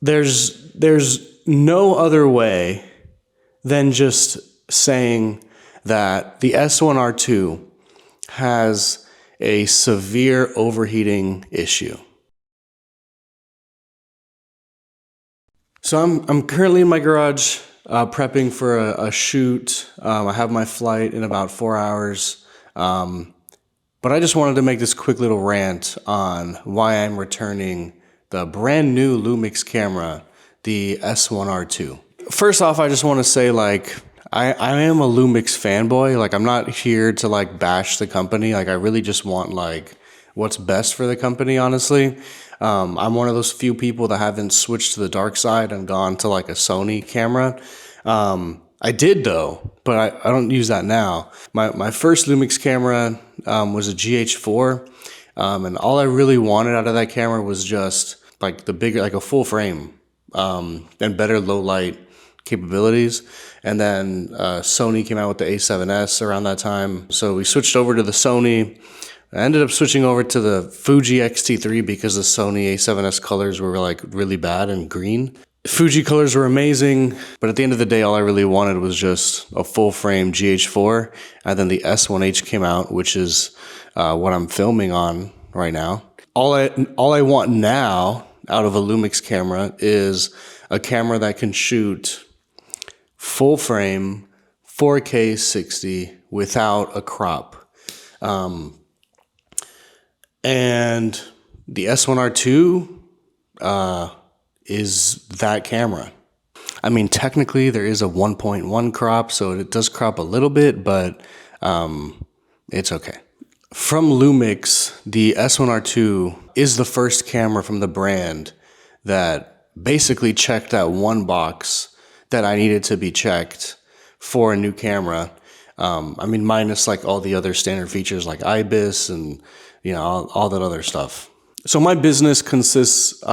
there's no other way than just saying that the S1R II has a severe overheating issue. So I'm currently in my garage prepping for a shoot. I have my flight in about 4 hours. But I just wanted to make this quick little rant on why I'm returning the brand new Lumix camera, the S1R II. First off, I just want to say, like, I am a Lumix fanboy. Like, I'm not here to like bash the company. Like, I really just want like what's best for the company, honestly. I'm one of those few people that haven't switched to the dark side and gone to like a Sony camera. I did though, but I don't use that now. My first Lumix camera was a GH4, and all I really wanted out of that camera was just like the bigger, like a full frame, and better low light capabilities. And then Sony came out with the A7S around that time, so we switched over to the Sony. I ended up switching over to the Fuji X-T3 because the Sony A7S colors were like really bad and green. Fuji colors were amazing, but at the end of the day, all I really wanted was just a full frame GH4. And then the S1H came out, which is what I'm filming on right now. All I want now out of a Lumix camera is a camera that can shoot full frame 4K 60 without a crop. And the S1R II is that camera. I mean, technically there is a 1.1 crop, so it does crop a little bit, but it's okay. From Lumix, the S1R II is the first camera from the brand that basically checked that one box that I needed to be checked for a new camera. I mean, minus like all the other standard features like IBIS and, you know, all that other stuff. So my business consists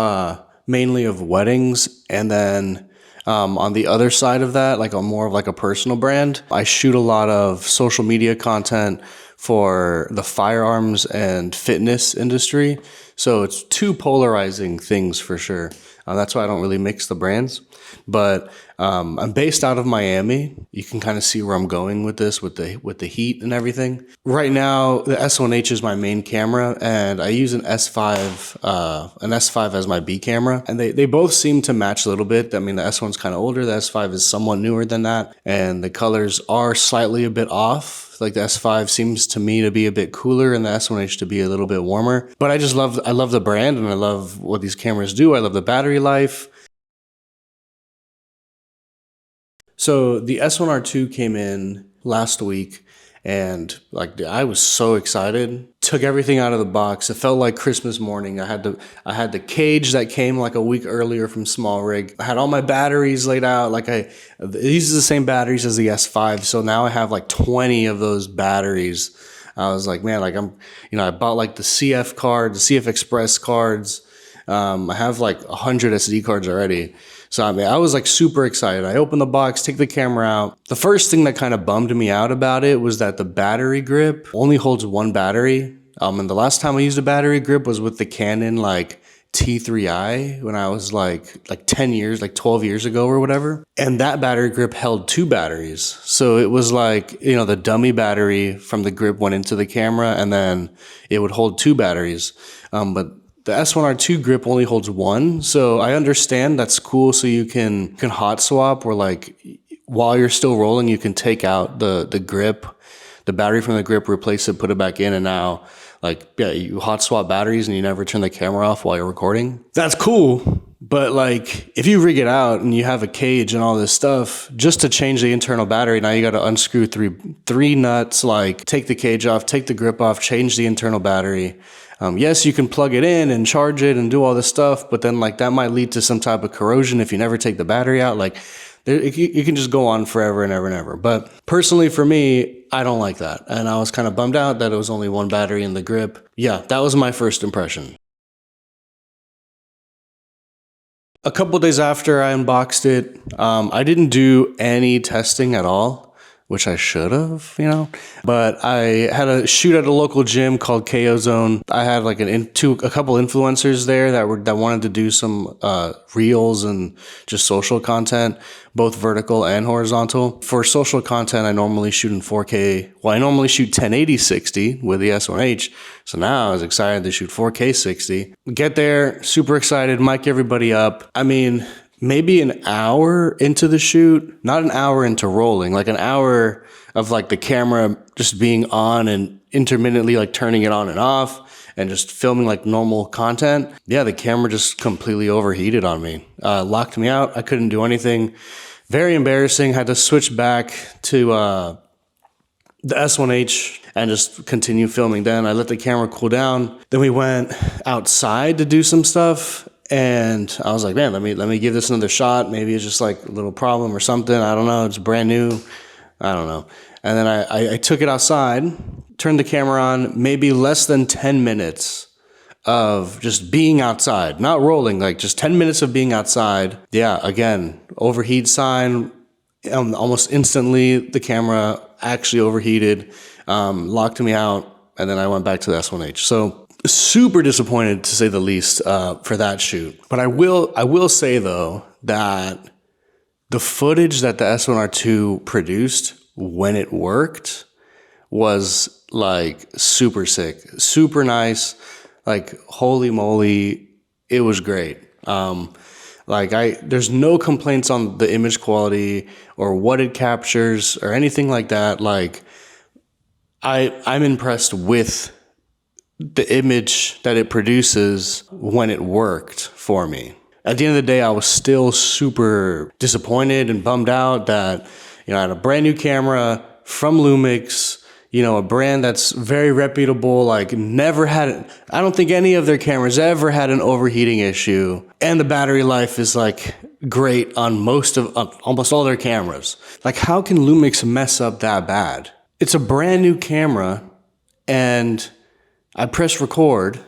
mainly of weddings, and then on the other side of that, like I'm more of like a personal brand. I shoot a lot of social media content for the firearms and fitness industry. So it's two polarizing things for sure. That's why I don't really mix the brands. But I'm based out of Miami. You can kind of see where I'm going with this, with the heat and everything. Right now, the S1H is my main camera, and I use an S5 as my B camera. And they both seem to match a little bit. I mean, the S1's kind of older. The S5 is somewhat newer than that, and the colors are slightly a bit off. Like the S5 seems to me to be a bit cooler, and the S1H to be a little bit warmer. But I love the brand, and I love what these cameras do. I love the battery life. So the S1R II came in last week, and like I was so excited. Took everything out of the box. It felt like Christmas morning. I had the cage that came like a week earlier from Small Rig. I had all my batteries laid out. These are the same batteries as the S5. So now I have like 20 of those batteries. I was like, man, like I bought like the CF card, the CF Express cards. I have like 100 SD cards already. So I mean, I was like super excited. I opened the box, take the camera out. The first thing that kind of bummed me out about it was that the battery grip only holds one battery. And the last time I used a battery grip was with the Canon like T3i when I was like 10 years, like 12 years ago or whatever. And that battery grip held two batteries. So it was like, you know, the dummy battery from the grip went into the camera, and then it would hold two batteries. But the S1R II grip only holds one, so I understand that's cool. So you can hot swap, where like while you're still rolling, you can take out the grip, the battery from the grip, replace it, put it back in, and now like yeah, you hot swap batteries and you never turn the camera off while you're recording. That's cool. But like if you rig it out and you have a cage and all this stuff, just to change the internal battery, now you got to unscrew three nuts, like take the cage off, take the grip off, change the internal battery. Yes, you can plug it in and charge it and do all this stuff, but then like that might lead to some type of corrosion if you never take the battery out. Like you can just go on forever and ever and ever. But personally for me, I don't like that. And I was kind of bummed out that it was only one battery in the grip. Yeah, that was my first impression. A couple days after I unboxed it, I didn't do any testing at all which I should have, But I had a shoot at a local gym called KO Zone. I had like a couple influencers there that wanted to do some reels and just social content, both vertical and horizontal. For social content, I normally shoot in 4K. Well, I normally shoot 1080 60 with the S1H. So now I was excited to shoot 4K 60. Get there, super excited, mic everybody up. I mean, maybe an hour into the shoot, not an hour into rolling, like an hour of like the camera just being on and intermittently like turning it on and off and just filming like normal content. Yeah, the camera just completely overheated on me, locked me out. I couldn't do anything. Very embarrassing. Had to switch back to the S1H and just continue filming. Then I let the camera cool down. Then we went outside to do some stuff. And I was like, man, let me give this another shot. Maybe it's just like a little problem or something. I don't know. It's brand new. I don't know. And then I took it outside, turned the camera on, maybe less than 10 minutes of just being outside, not rolling, like just 10 minutes of being outside. Yeah, again, overheat sign. Almost instantly, the camera actually overheated, locked me out, and then I went back to the S1H. So super disappointed, to say the least, for that shoot. But I will say though that the footage that the S1R II produced when it worked was like super sick, super nice. Like holy moly, it was great. There's no complaints on the image quality or what it captures or anything like that. Like I'm impressed with the image that it produces when it worked for me. At the end of the day, I was still super disappointed and bummed out that, I had a brand new camera from Lumix, a brand that's very reputable, like I don't think any of their cameras ever had an overheating issue. And the battery life is like great on almost all their cameras. Like how can Lumix mess up that bad? It's a brand new camera and I press record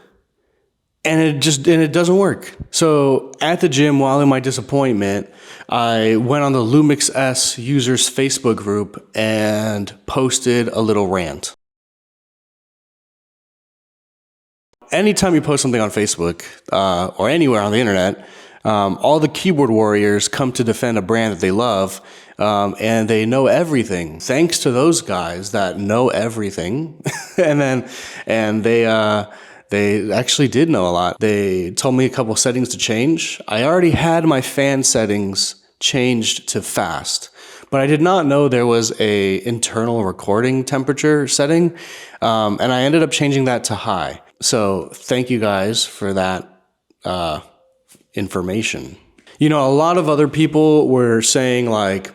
and it doesn't work. So at the gym, while in my disappointment, I went on the Lumix S users Facebook group and posted a little rant. Anytime you post something on Facebook or anywhere on the internet, all the keyboard warriors come to defend a brand that they love, and they know everything. Thanks to those guys that know everything, and they actually did know a lot. They told me a couple settings to change. I already had my fan settings changed to fast, but I did not know there was a internal recording temperature setting, and I ended up changing that to high. So thank you guys for that information. A lot of other people were saying like,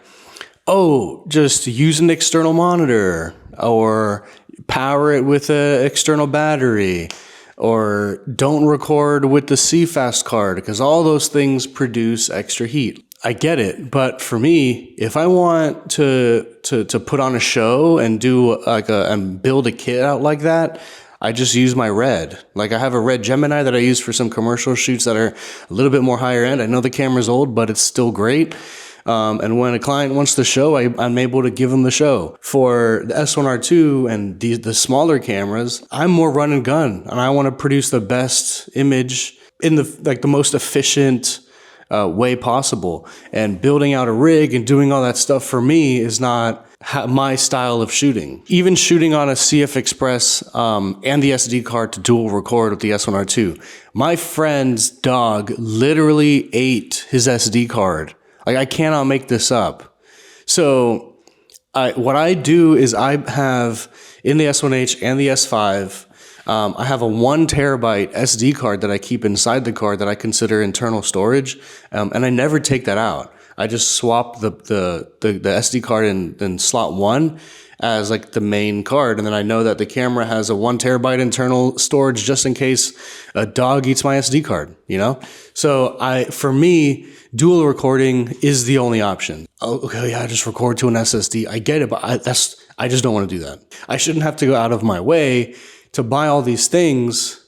oh, just use an external monitor or power it with an external battery or don't record with the CFast card because all those things produce extra heat. I get it, but for me, if I want to put on a show and do and build a kit out like that, I just use my Red. Like I have a Red Gemini that I use for some commercial shoots that are a little bit more higher end. I know the camera's old, but it's still great. And when a client wants the show, I'm able to give them the show. For the S1R II and the smaller cameras, I'm more run and gun, and I want to produce the best image in the most efficient way possible. And building out a rig and doing all that stuff for me is not my style of shooting. Even shooting on a CF Express and the SD card to dual record with the S1R II. My friend's dog literally ate his SD card. Like I cannot make this up. So what I do is I have in the S1H and the S5, I have a 1 terabyte SD card that I keep inside the card that I consider internal storage, and I never take that out. I just swap the SD card in slot 1 as like the main card, and then I know that the camera has a 1 terabyte internal storage just in case a dog eats my SD card. So for me, dual recording is the only option. Oh, okay, yeah, I just record to an SSD. I get it, but I just don't want to do that. I shouldn't have to go out of my way to buy all these things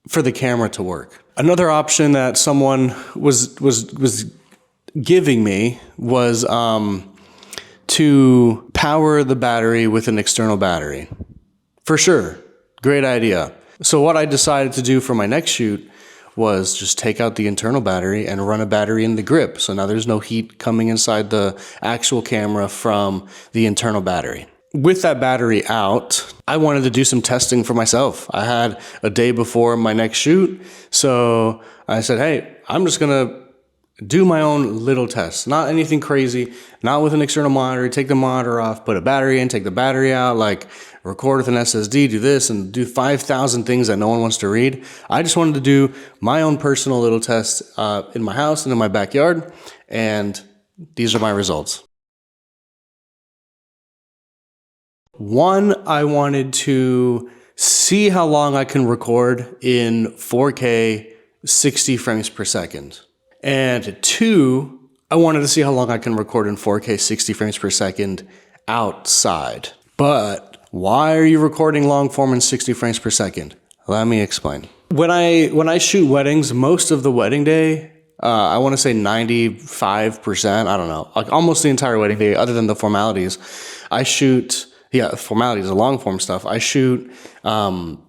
for the camera to work. Another option that someone was giving me was to power the battery with an external battery. For sure. Great idea. So what I decided to do for my next shoot was just take out the internal battery and run a battery in the grip. So now there's no heat coming inside the actual camera from the internal battery. With that battery out, I wanted to do some testing for myself. I had a day before my next shoot. So I said, hey, I'm just gonna do my own little tests, not anything crazy, not with an external monitor, take the monitor off, put a battery in, take the battery out, like record with an SSD, do this and do 5,000 things that no one wants to read. I just wanted to do my own personal little test in my house and in my backyard. And these are my results. One, I wanted to see how long I can record in 4K 60 frames per second. And two, I wanted to see how long I can record in 4K 60 frames per second outside. But why are you recording long form in 60 frames per second? Let me explain. When I shoot weddings, most of the wedding day, I want to say 95%, I don't know, like almost the entire wedding day, other than the formalities, I shoot, formalities, the long form stuff, I shoot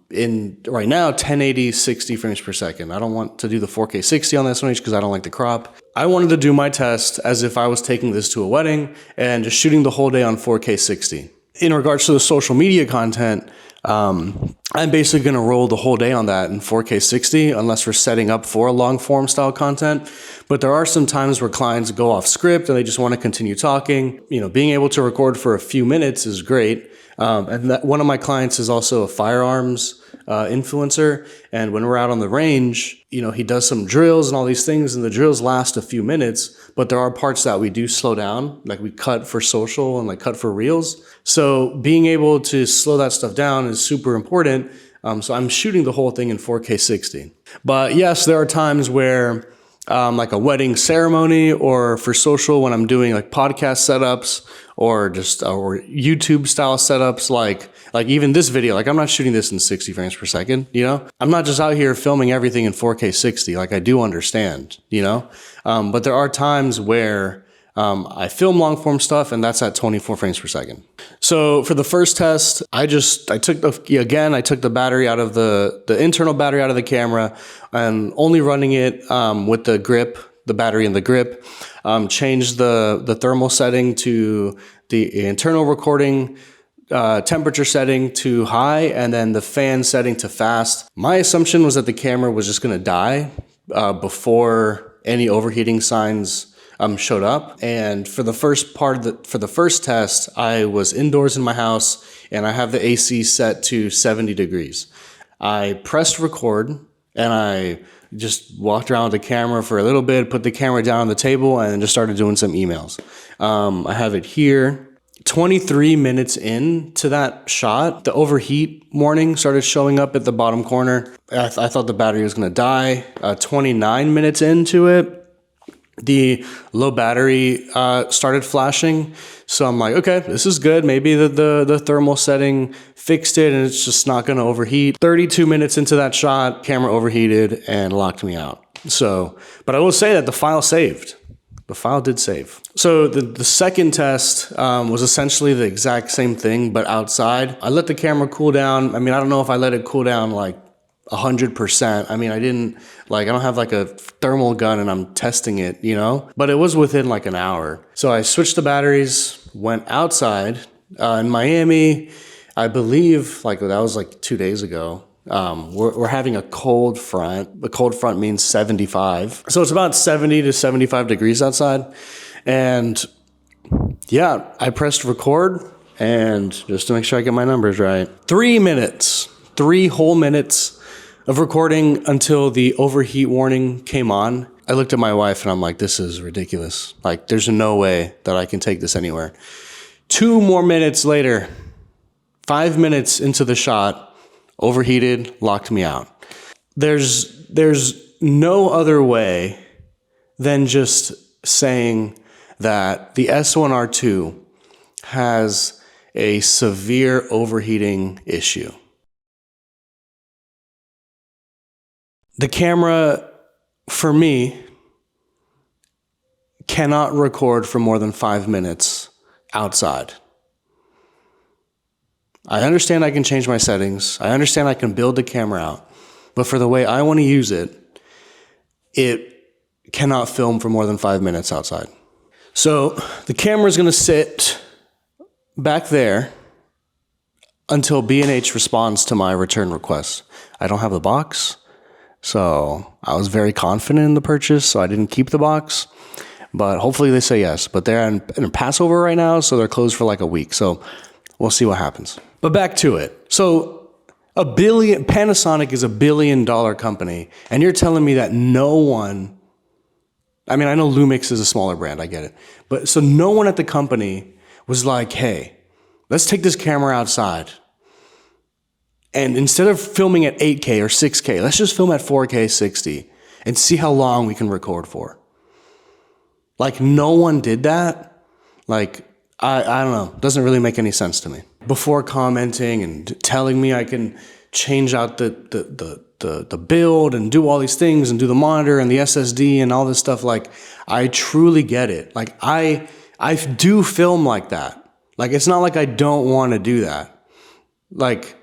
in right now 1080 60 frames per second. I don't want to do the 4K 60 on this one because I don't like the crop. I wanted to do my test as if I was taking this to a wedding and just shooting the whole day on 4K 60. In regards to the social media content, I'm basically going to roll the whole day on that in 4K 60 unless we're setting up for a long form style content. But there are some times where clients go off script and they just want to continue talking. You know, being able to record for a few minutes is great. And one of my clients is also a firearms influencer. And when we're out on the range, you know, he does some drills and all these things, and the drills last a few minutes, but there are parts that we do slow down, like we cut for social and like cut for reels. So being able to slow that stuff down is super important. So I'm shooting the whole thing in 4K 60. But yes, there are times where like a wedding ceremony or for social when I'm doing like podcast setups or just or YouTube style setups, like even this video, like I'm not shooting this in 60 frames per second, you know? I'm not just out here filming everything in 4K 60, like I do understand, you know? But there are times where I film long form stuff and that's at 24 frames per second. So for the first test, I took the battery out of the internal battery out of the camera and only running it with the grip, the battery in the grip, changed the thermal setting to the internal recording temperature setting to high, and then the fan setting to fast. My assumption was that the camera was just going to die before any overheating signs showed up. And for the first test, I was indoors in my house and I have the AC set to 70 degrees. I pressed record and I just walked around with the camera for a little bit, put the camera down on the table, and then just started doing some emails. I have it here. 23 minutes into that shot, the overheat warning started showing up at the bottom corner. I thought the battery was going to die. 29 minutes into it, the low battery started flashing. So I'm like, okay, this is good. Maybe the thermal setting fixed it and it's just not going to overheat. 32 minutes into that shot, camera overheated and locked me out. So, but I will say that the file saved. The file did save. So the second test was essentially the exact same thing, but outside. I let the camera cool down. I mean, I don't know if I let it cool down like 100%. I mean, I don't have like a thermal gun and I'm testing it, you know, but it was within like an hour. So I switched the batteries, went outside in Miami. I believe like that was like 2 days ago. We're having a cold front. The cold front means 75. So it's about 70 to 75 degrees outside. And yeah, I pressed record and just to make sure I get my numbers right. 3 whole minutes of recording until the overheat warning came on. I looked at my wife and I'm like, this is ridiculous. Like there's no way that I can take this anywhere. 2 more minutes later, 5 minutes into the shot, overheated, locked me out. There's no other way than just saying that the S1R II has a severe overheating issue. The camera, for me, cannot record for more than 5 minutes outside. I understand I can change my settings. I understand I can build the camera out. But for the way I want to use it, it cannot film for more than 5 minutes outside. So the camera is going to sit back there until B&H responds to my return request. I don't have the box, so I was very confident in the purchase, so I didn't keep the box. But hopefully they say yes. But they're in Passover right now, so they're closed for like a week. So we'll see what happens. But back to it. So Panasonic is $1 billion company, and you're telling me that no one, I mean, I know Lumix is a smaller brand, I get it. But so no one at the company was like, hey, let's take this camera outside. And instead of filming at 8K or 6K, let's just film at 4K 60 and see how long we can record for. Like, no one did that. Like, I don't know. It doesn't really make any sense to me. Before commenting and telling me I can change out the build and do all these things and do the monitor and the SSD and all this stuff, like, I truly get it. Like, I do film like that. Like, it's not like I don't want to do that. Like,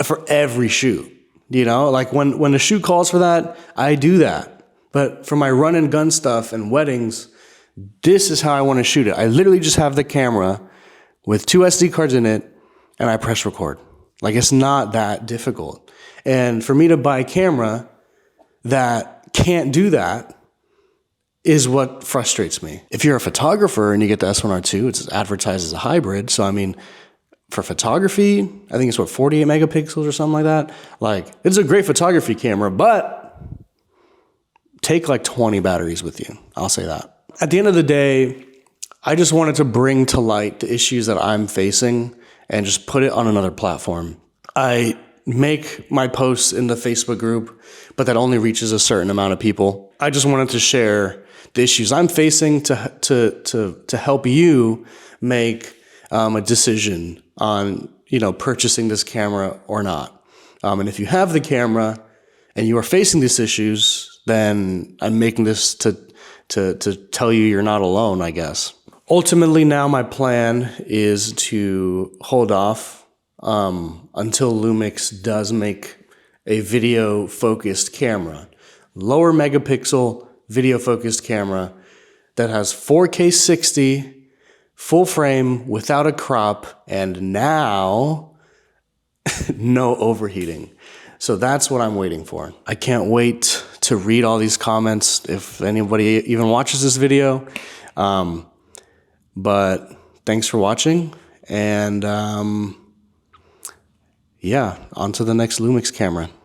for every shoot, you know? Like, when the shoot calls for that, I do that. But for my run and gun stuff and weddings, this is how I want to shoot it. I literally just have the camera with 2 SD cards in it, and I press record. Like, it's not that difficult. And for me to buy a camera that can't do that is what frustrates me. If you're a photographer and you get the S1R II, it's advertised as a hybrid. So, I mean, for photography, I think it's 48 megapixels or something like that. Like, it's a great photography camera, but take like 20 batteries with you. I'll say that. At the end of the day, I just wanted to bring to light the issues that I'm facing and just put it on another platform. I make my posts in the Facebook group, but that only reaches a certain amount of people. I just wanted to share the issues I'm facing to help you make a decision on, you know, purchasing this camera or not. And if you have the camera and you are facing these issues, then I'm making this to tell you you're not alone, I guess. Ultimately, now my plan is to hold off until Lumix does make a video-focused camera. Lower megapixel video-focused camera that has 4K 60, full frame, without a crop, and now no overheating. So that's what I'm waiting for. I can't wait to read all these comments if anybody even watches this video. But thanks for watching, and yeah, on to the next Lumix camera.